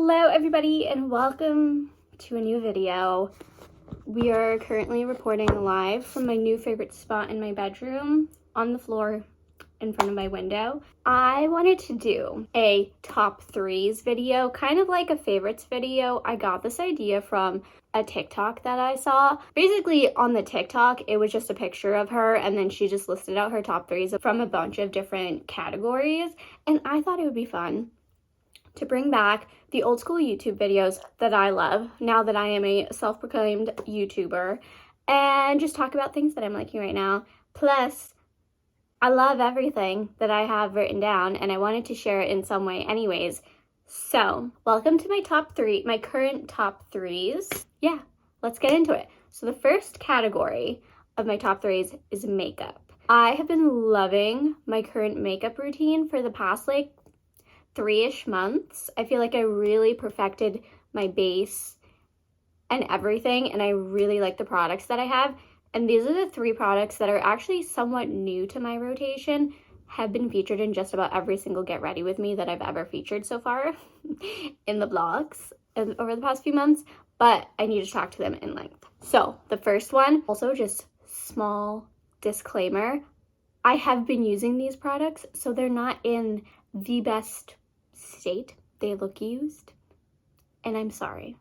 Hello everybody and welcome to a new video. We are currently reporting live from my new favorite spot in my bedroom on the floor in front of my window. I wanted to do a top threes video, kind of like a favorites video. I got this idea from a TikTok that I saw. Basically on the TikTok, it was just a picture of her and then she just listed out her top threes from a bunch of different categories. And I thought it would be fun to bring back the old school YouTube videos that I love now that I am a self-proclaimed YouTuber and just talk about things that I'm liking right now. Plus, I love everything that I have written down and I wanted to share it in some way anyways. So, welcome to my current top threes. Yeah, let's get into it. So the first category of my top threes is makeup. I have been loving my current makeup routine for the past 3-ish months. I feel like I really perfected my base and everything, and I really like the products that I have. And these are the 3 products that are actually somewhat new to my rotation, have been featured in just about every single Get Ready With Me that I've ever featured so far in the vlogs over the past few months, but I need to talk to them in length. So the first one, also just small disclaimer, I have been using these products, so they're not in the best state. They look used, and I'm sorry.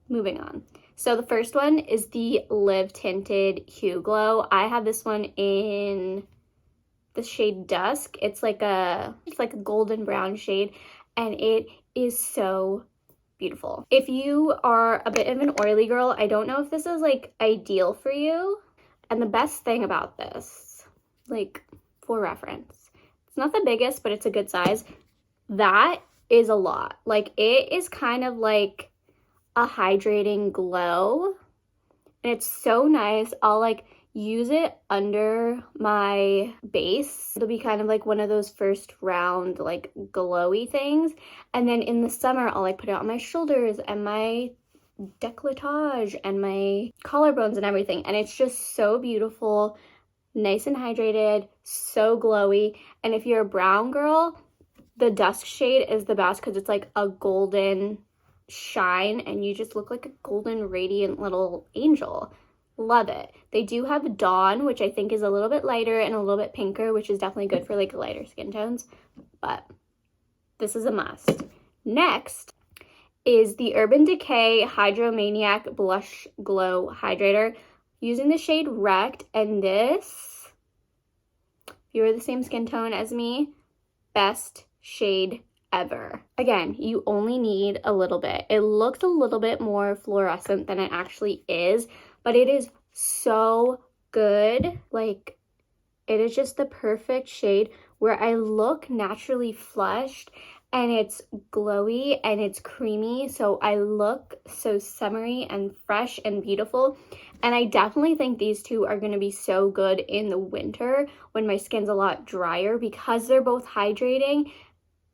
Moving on. So the first one is the Live Tinted Hue Glow. I have this one in the shade Dusk. It's like a golden brown shade, and it is so beautiful. If you are a bit of an oily girl, I don't know if this is ideal for you. And the best thing about this, for reference, it's not the biggest, but it's a good size. That is a lot. It is kind of like a hydrating glow, and it's so nice. I'll use it under my base. It'll be kind of like one of those first round glowy things, and then in the summer I'll put it on my shoulders and my décolletage and my collarbones and everything, and it's just so beautiful, nice and hydrated, so glowy. And if you're a brown girl, the Dusk shade is the best because it's like a golden shine and you just look like a golden radiant little angel. Love it. They do have Dawn, which I think is a little bit lighter and a little bit pinker, which is definitely good for lighter skin tones, but this is a must. Next is the Urban Decay Hydromaniac Blush Glow Hydrator using the shade Wrecked, and this, if you're the same skin tone as me, best shade ever. Again, you only need a little bit. It looks a little bit more fluorescent than it actually is, but it is so good. It is just the perfect shade where I look naturally flushed and it's glowy and it's creamy, so I look so summery and fresh and beautiful. And I definitely think these two are going to be so good in the winter when my skin's a lot drier, because they're both hydrating.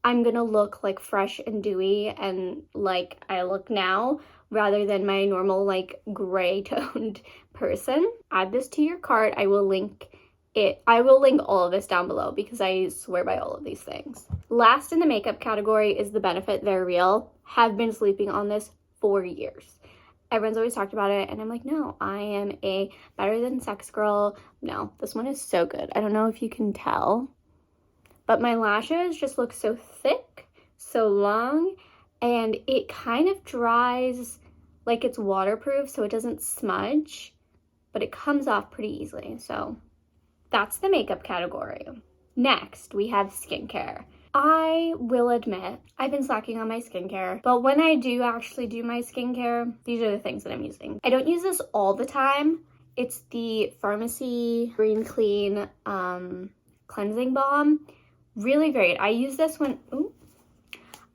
I'm going to look fresh and dewy and like I look now, rather than my normal gray toned person. Add this to your cart. I will link all of this down below because I swear by all of these things. Last in the makeup category is the Benefit They're Real. Have been sleeping on this for years. Everyone's always talked about it and I'm like, no, I am a better than sex girl. No, this one is so good. I don't know if you can tell, but my lashes just look so thick, so long, and it kind of dries like it's waterproof so it doesn't smudge, but it comes off pretty easily. So that's the makeup category. Next, we have skincare. I will admit, I've been slacking on my skincare, but when I do actually do my skincare, these are the things that I'm using. I don't use this all the time. It's the Pharmacy Green Clean Cleansing Balm. Really great. I use this when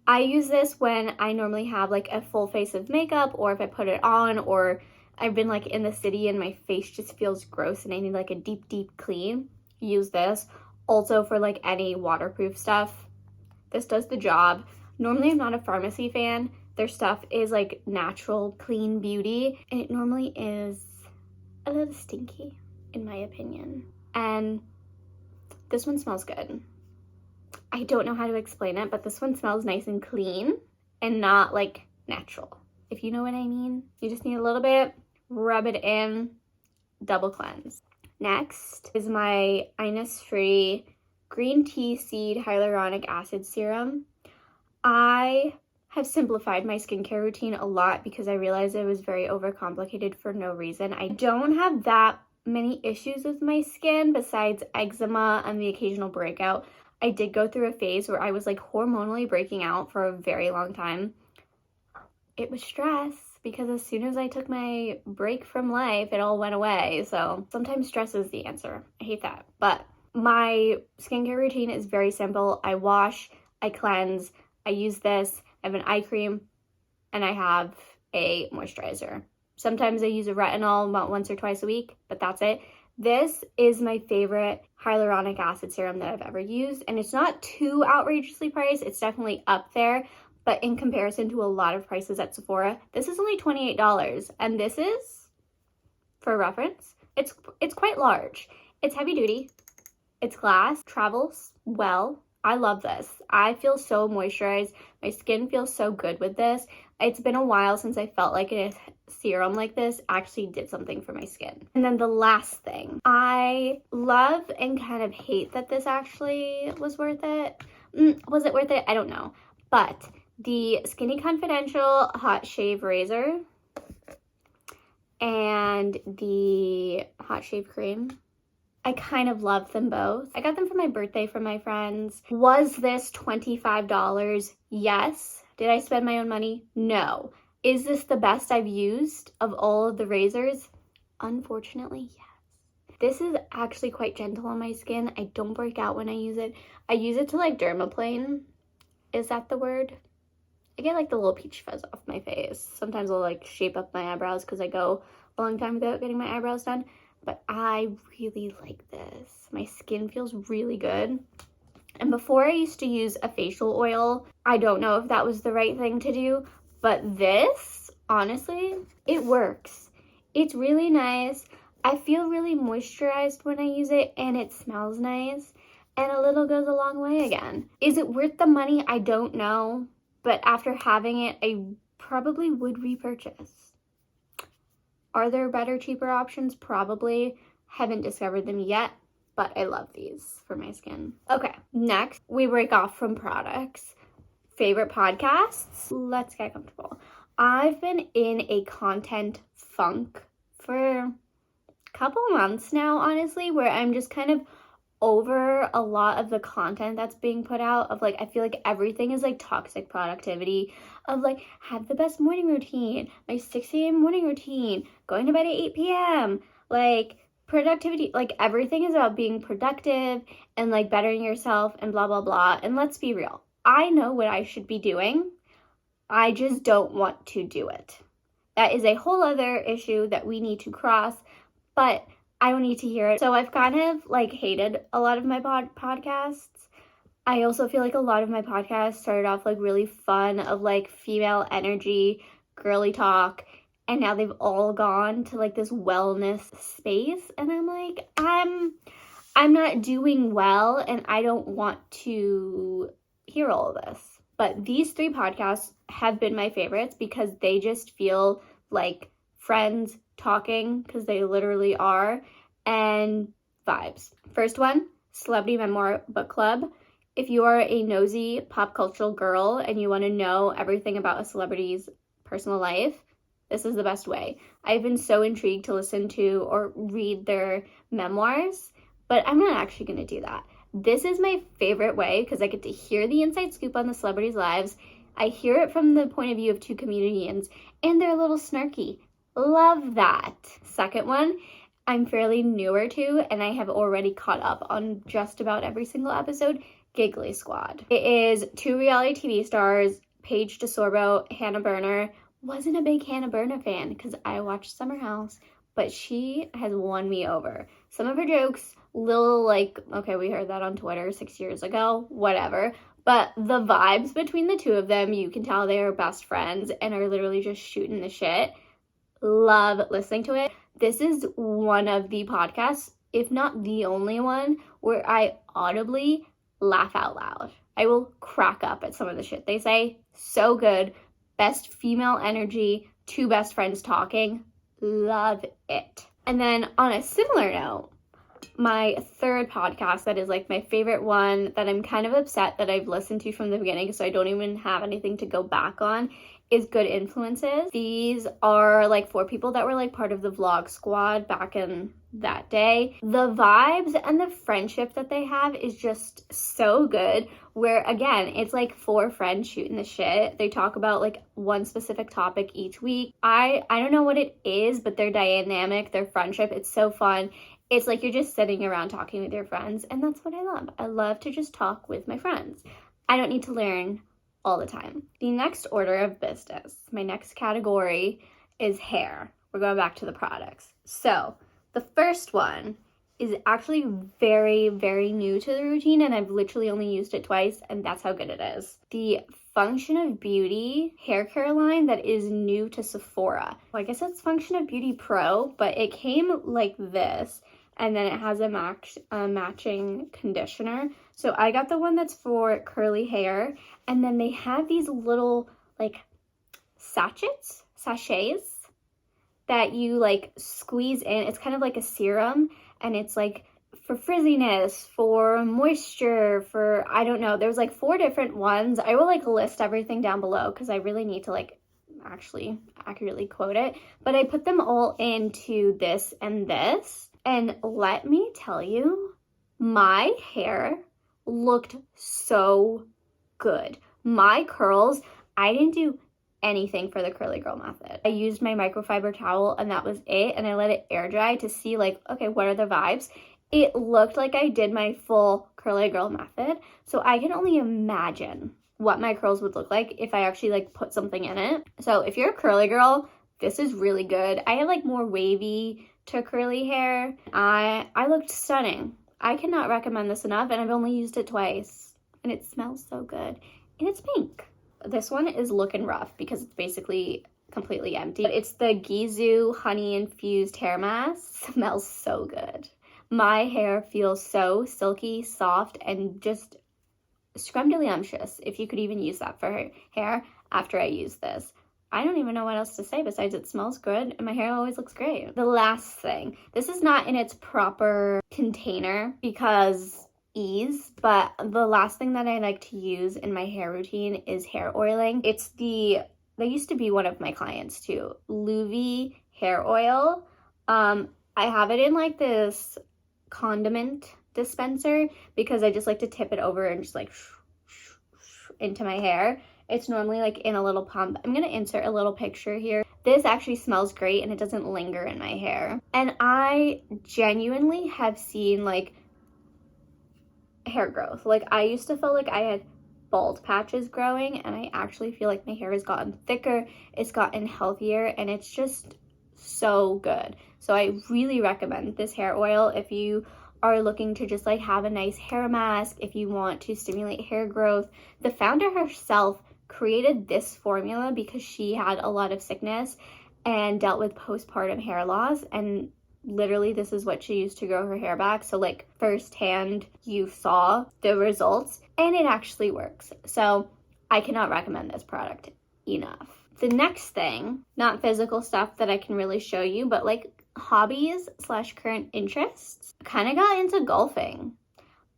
I normally have a full face of makeup, or if I put it on, or I've been in the city and my face just feels gross and I need a deep clean. Use this. Also for any waterproof stuff, this does the job. Normally I'm not a Pharmacy fan. Their stuff is natural, clean beauty, and it normally is a little stinky in my opinion. And this one smells good. I don't know how to explain it, but this one smells nice and clean and not like natural, if you know what I mean. You just need a little bit, rub it in, double cleanse. Next is my Innisfree green tea seed hyaluronic acid serum. I have simplified my skincare routine a lot because I realized it was very overcomplicated for no reason. I don't have that many issues with my skin besides eczema and the occasional breakout. I did go through a phase where I was like hormonally breaking out for a very long time. It was stress because as soon as I took my break from life, it all went away. So sometimes stress is the answer. I hate that. But my skincare routine is very simple. I wash, I cleanse, I use this, I have an eye cream, and I have a moisturizer. Sometimes I use a retinol about once or twice a week, but that's it. This is my favorite hyaluronic acid serum that I've ever used, and it's not too outrageously priced. It's definitely up there, but in comparison to a lot of prices at Sephora, this is only $28, and this is, for reference, it's quite large. It's heavy duty, it's glass, travels well. I love this. I feel so moisturized. My skin feels so good with this. It's been a while since I felt like a serum like this actually did something for my skin. And then the last thing, I love and kind of hate that this actually was worth it. Was it worth it? I don't know. But the Skinny Confidential Hot Shave Razor and the Hot Shave Cream, I kind of love them both. I got them for my birthday from my friends. Was this $25? Yes. Did I spend my own money? No. Is this the best I've used of all of the razors? Unfortunately, yes. This is actually quite gentle on my skin. I don't break out when I use it. I use it to like dermaplane. Is that the word? I get like the little peach fuzz off my face. Sometimes I'll like shape up my eyebrows because I go a long time without getting my eyebrows done. But I really like this. My skin feels really good. And before I used to use a facial oil. I don't know if that was the right thing to do, but this, honestly, it works. It's really nice. I feel really moisturized when I use it, and it smells nice, and a little goes a long way again. Is it worth the money? I don't know, but after having it, I probably would repurchase. Are there better, cheaper options? Probably. Haven't discovered them yet, but I love these for my skin. Okay, next, we break off from products. Favorite podcasts? Let's get comfortable. I've been in a content funk for a couple months now, honestly, where I'm just kind of over a lot of the content that's being put out of like, I feel like everything is like toxic productivity of like, have the best morning routine, my 6 a.m. morning routine, going to bed at 8 p.m. Like productivity, like everything is about being productive and like bettering yourself and blah, blah, blah. And let's be real. I know what I should be doing. I just don't want to do it. That is a whole other issue that we need to cross, but I don't need to hear it. So I've kind of like hated a lot of my podcasts. I also feel like a lot of my podcasts started off like really fun of like female energy, girly talk, and now they've all gone to like this wellness space. And I'm like, I'm not doing well, and I don't want to hear all of this. But these 3 podcasts have been my favorites because they just feel like friends talking, because they literally are, and vibes. First one, Celebrity Memoir Book Club. If you are a nosy pop cultural girl and you want to know everything about a celebrity's personal life, this is the best way. I've been so intrigued to listen to or read their memoirs, but I'm not actually going to do that. This is my favorite way because I get to hear the inside scoop on the celebrities' lives. I hear it from the point of view of 2 comedians, and they're a little snarky. Love that. Second one, I'm fairly newer to, and I have already caught up on just about every single episode, Giggly Squad. It is 2 reality TV stars, Paige DeSorbo, Hannah Berner. Wasn't a big Hannah Berner fan because I watched Summer House, but she has won me over. Some of her jokes, little like, okay, we heard that on Twitter 6 years ago, whatever. But the vibes between the 2 of them, you can tell they are best friends and are literally just shooting the shit. Love listening to it. This is one of the podcasts, if not the only one, where I audibly laugh out loud. I will crack up at some of the shit they say. So good. Best female energy, two best friends talking. Love it. And then on a similar note, my third podcast that is like my favorite one that I'm kind of upset that I've listened to from the beginning, so I don't even have anything to go back on, is Good Influences. These are like 4 people that were like part of the vlog squad back in that day. The vibes and the friendship that they have is just so good, where again, it's like 4 friends shooting the shit. They talk about like one specific topic each week. I don't know what it is, but their dynamic, their friendship, it's so fun. It's like you're just sitting around talking with your friends, and that's what I love. I love to just talk with my friends. I don't need to learn all the time. The next order of business, my next category is hair. We're going back to the products. So the first one is actually very, very new to the routine, and I've literally only used it twice, and that's how good it is. The Function of Beauty hair care line that is new to Sephora. Well, I guess it's Function of Beauty Pro, but it came like this, and then it has a matching conditioner. So I got the one that's for curly hair, and then they have these little like sachets that you like squeeze in. It's kind of like a serum, and it's like for frizziness, for moisture, for, I don't know. There's like 4 different ones. I will like list everything down below because I really need to like actually accurately quote it. But I put them all into this and this. And let me tell you, my hair looked so good. My curls, I didn't do anything for the curly girl method. I used my microfiber towel and that was it. And I let it air dry to see like, okay, what are the vibes? It looked like I did my full curly girl method. So I can only imagine what my curls would look like if I actually like put something in it. So if you're a curly girl, this is really good. I have like more wavy to curly hair. I looked stunning. I cannot recommend this enough, and I've only used it twice, and it smells so good, and it's pink. This one is looking rough because it's basically completely empty. It's the Gizu honey infused hair mask. Smells so good. My hair feels so silky, soft, and just scrumdiddlyumptious, if you could even use that for hair after I use this. I don't even know what else to say besides it smells good and my hair always looks great. The last thing, this is not in its proper container because ease, but the last thing that I like to use in my hair routine is hair oiling. They used to be one of my clients too, Luvi hair oil. I have it in like this condiment dispenser because I just like to tip it over and just like into my hair. It's normally like in a little pump. I'm going to insert a little picture here. This actually smells great and it doesn't linger in my hair. And I genuinely have seen like hair growth. Like I used to feel like I had bald patches growing, and I actually feel like my hair has gotten thicker. It's gotten healthier, and it's just so good. So I really recommend this hair oil if you are looking to just like have a nice hair mask, if you want to stimulate hair growth. The founder herself created this formula because she had a lot of sickness and dealt with postpartum hair loss, and literally this is what she used to grow her hair back. So like firsthand you saw the results, and it actually works. So I cannot recommend this product enough. The next thing, not physical stuff that I can really show you, but like hobbies / current interests, kind of got into golfing.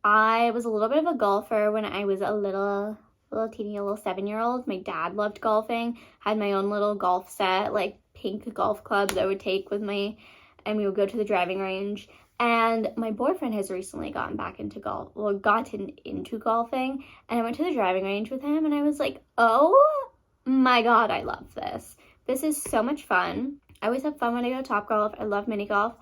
I was a little bit of a golfer when I was a little 7-year-old. My dad loved golfing, had my own little golf set, like pink golf clubs I would take with me, and we would go to the driving range. And my boyfriend has recently gotten into golfing, and I went to the driving range with him, and I was like, oh my god, I love this. This is so much fun. I always have fun when I go to Topgolf. I love mini golf.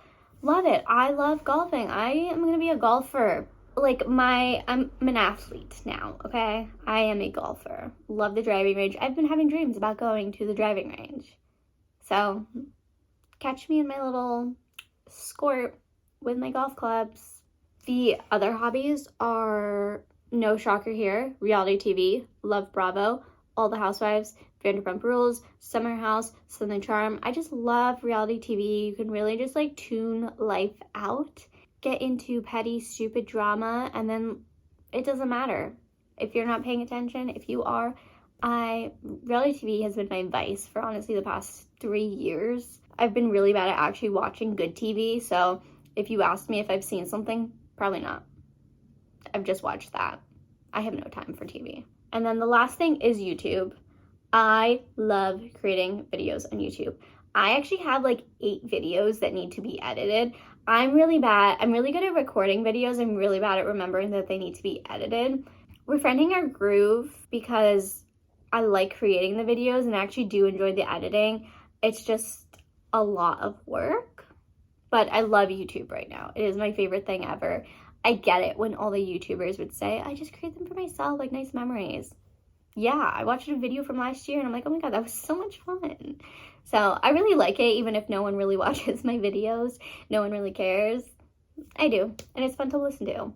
Love it. I love golfing. I am going to be a golfer. Like I'm an athlete now, okay? I am a golfer. Love the driving range. I've been having dreams about going to the driving range. So catch me in my little skirt with my golf clubs. The other hobbies are, no shocker here, reality TV. Love Bravo, All the Housewives, Vanderpump Rules, Summer House, Southern Charm. I just love reality TV. You can really just like tune life out, get into petty, stupid drama, and then it doesn't matter. if you're not paying attention. If you are, reality TV has been my vice for honestly the past 3 years. I've been really bad at actually watching good TV, so if you asked me if I've seen something, probably not. I've just watched that. I have no time for TV. And then the last thing is YouTube. I love creating videos on YouTube. I actually have like 8 videos that need to be edited. I'm really bad. I'm really good at recording videos. I'm really bad at remembering that they need to be edited. We're finding our groove because I like creating the videos and I actually do enjoy the editing. It's just a lot of work, but I love YouTube right now. It is my favorite thing ever. I get it when all the YouTubers would say, I just create them for myself, like nice memories. Yeah, I watched a video from last year and I'm like, oh my God, that was so much fun. So I really like it, even if no one really watches my videos, no one really cares. I do, and it's fun to listen to.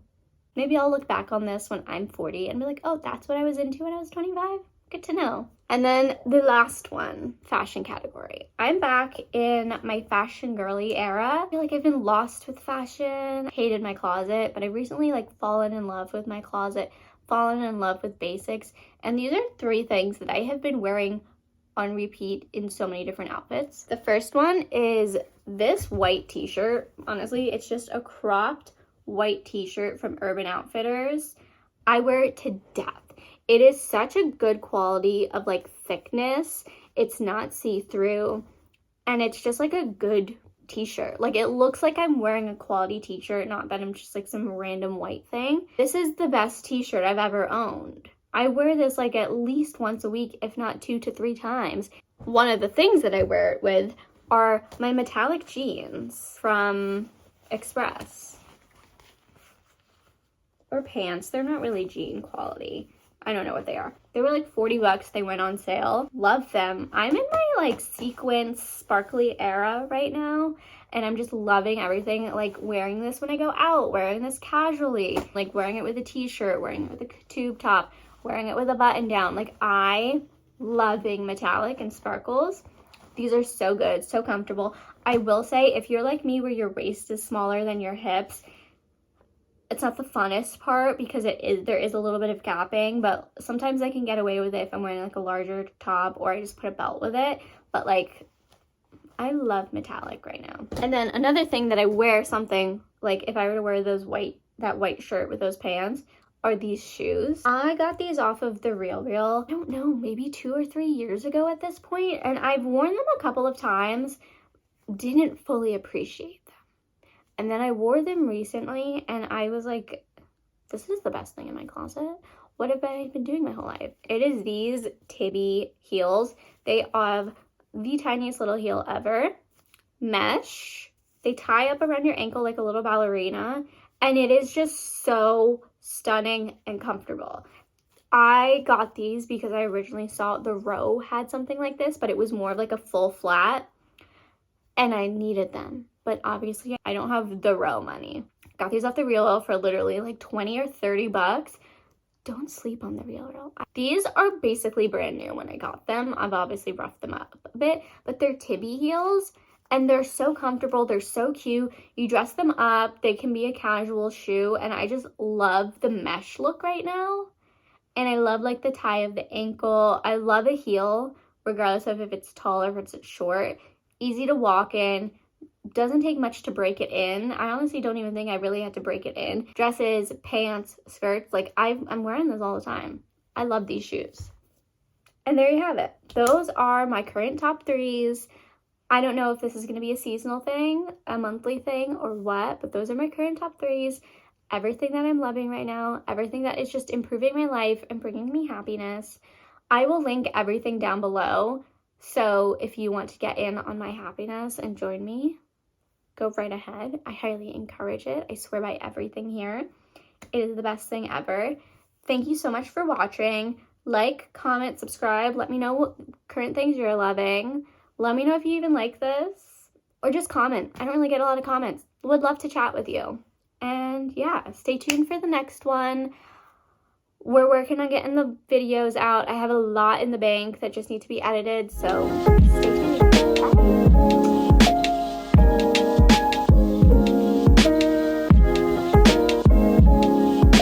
Maybe I'll look back on this when I'm 40 and be like, oh, that's what I was into when I was 25. Good to know. And then the last one, fashion category. I'm back in my fashion girly era. I feel like I've been lost with fashion. I hated my closet, but I've recently like fallen in love with my closet, fallen in love with basics. And these are 3 things that I have been wearing on repeat in so many different outfits. The first one is this white t-shirt. Honestly, it's just a cropped white t-shirt from Urban Outfitters. I wear it to death. It is such a good quality of like thickness. It's not see-through and it's just like a good t-shirt. Like it looks like I'm wearing a quality t-shirt, not that I'm just like some random white thing. This is the best t-shirt I've ever owned. I wear this like at least once a week, if not 2 to 3 times. One of the things that I wear it with are my metallic jeans from Express. Or pants. They're not really jean quality. I don't know what they are. They were like $40. They went on sale. Love them. I'm in my like sequins sparkly era right now. And I'm just loving everything. Like wearing this when I go out. Wearing this casually. Like wearing it with a t-shirt. Wearing it with a tube top. Wearing it with a button down. Like I loving metallic and sparkles. These are so good. So comfortable. I will say if you're like me where your waist is smaller than your hips, it's not the funnest part because there is a little bit of gapping, but sometimes I can get away with it if I'm wearing like a larger top or I just put a belt with it. But like, I love metallic right now. And then another thing that I wear something like if I were to wear that white shirt with those pants are these shoes. I got these off of the RealReal, I don't know, maybe 2 or 3 years ago at this point, and I've worn them a couple of times, didn't fully appreciate them. And then I wore them recently and I was like, this is the best thing in my closet. What have I been doing my whole life? It is these Tibby heels. They have the tiniest little heel ever. Mesh. They tie up around your ankle like a little ballerina. And it is just so stunning and comfortable. I got these because I originally saw the Row had something like this, but it was more of like a full flat. And I needed them. But obviously I don't have the Row money. Got these off the RealReal for literally like 20 or 30 bucks. Don't sleep on the RealReal. These are basically brand new when I got them. I've obviously roughed them up a bit, but they're Tibby heels and they're so comfortable. They're so cute. You dress them up. They can be a casual shoe and I just love the mesh look right now. And I love like the tie of the ankle. I love a heel regardless of if it's tall or if it's short. Easy to walk in. Doesn't take much to break it in. I honestly don't even think I really had to break it in. Dresses, pants, skirts, like I'm wearing those all the time. I love these shoes. And there you have it. Those are my current top 3s. I don't know if this is going to be a seasonal thing, a monthly thing, or what, but those are my current top 3s. Everything that I'm loving right now, everything that is just improving my life and bringing me happiness. I will link everything down below. So if you want to get in on my happiness and join me, go right ahead. I highly encourage it. I swear by everything here. It is the best thing ever. Thank you so much for watching. Like, comment, subscribe. Let me know what current things you're loving. Let me know if you even like this. Or just comment. I don't really get a lot of comments. Would love to chat with you. And yeah, stay tuned for the next one. We're working on getting the videos out. I have a lot in the bank that just need to be edited. So stay tuned.